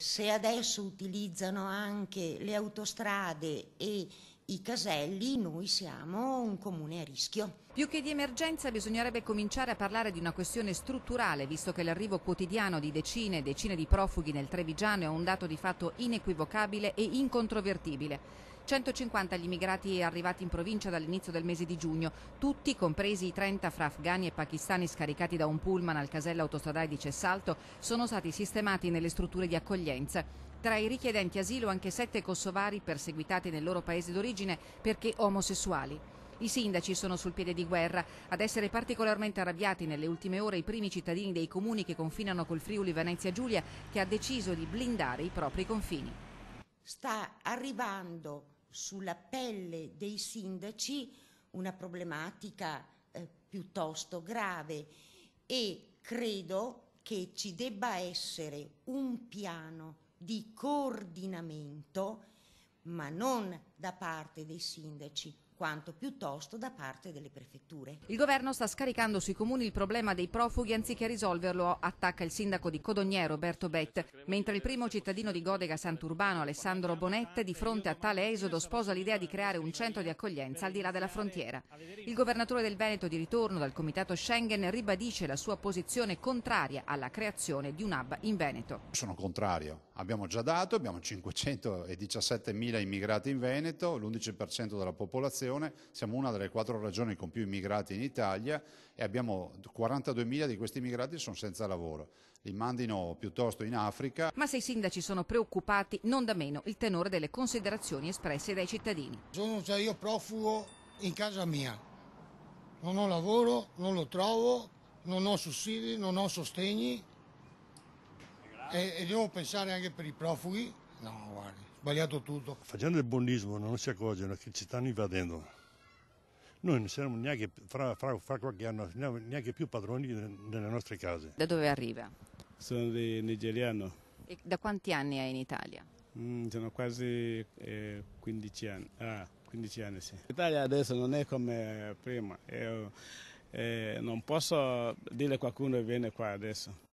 Se adesso utilizzano anche le autostrade e i caselli, noi siamo un comune a rischio. Più che di emergenza bisognerebbe cominciare a parlare di una questione strutturale, visto che l'arrivo quotidiano di decine e decine di profughi nel Trevigiano è un dato di fatto inequivocabile e incontrovertibile. 150 gli immigrati arrivati in provincia dall'inizio del mese di giugno, tutti, compresi i 30 fra afghani e pakistani scaricati da un pullman al casello autostradale di Cessalto, sono stati sistemati nelle strutture di accoglienza. Tra i richiedenti asilo anche 7 kosovari perseguitati nel loro paese d'origine perché omosessuali. I sindaci sono sul piede di guerra. Ad essere particolarmente arrabbiati nelle ultime ore i primi cittadini dei comuni che confinano col Friuli Venezia Giulia, che ha deciso di blindare i propri confini. Sta arrivando sulla pelle dei sindaci una problematica piuttosto grave e credo che ci debba essere un piano di coordinamento, ma non da parte dei sindaci, quanto piuttosto da parte delle prefetture. Il governo sta scaricando sui comuni il problema dei profughi anziché risolverlo, attacca il sindaco di Codognier Roberto Bett, mentre il primo cittadino di Godega Sant'Urbano Alessandro Bonette di fronte a tale esodo sposa l'idea di creare un centro di accoglienza al di là della frontiera. Il governatore del Veneto di ritorno dal comitato Schengen ribadisce la sua posizione contraria alla creazione di un hub in Veneto. Sono contrario, abbiamo già dato, abbiamo 517.000 immigrati in Veneto, l'11% della popolazione. Siamo una delle 4 regioni con più immigrati in Italia e abbiamo 42.000 di questi immigrati sono senza lavoro. Li mandino piuttosto in Africa. Ma se i sindaci sono preoccupati, non da meno il tenore delle considerazioni espresse dai cittadini. Sono io profugo in casa mia, non ho lavoro, non lo trovo, non ho sussidi, non ho sostegni e devo pensare anche per i profughi. No, guardi, sbagliato tutto. Facendo il buonismo non si accorgono che ci stanno invadendo. Noi non saremo neanche, fra qualche anno, neanche più padroni delle nostre case. Da dove arriva? Sono nigeriano. E da quanti anni è in Italia? Sono quasi 15 anni. 15 anni sì. L'Italia adesso non è come prima. Non posso dire a qualcuno che viene qua adesso.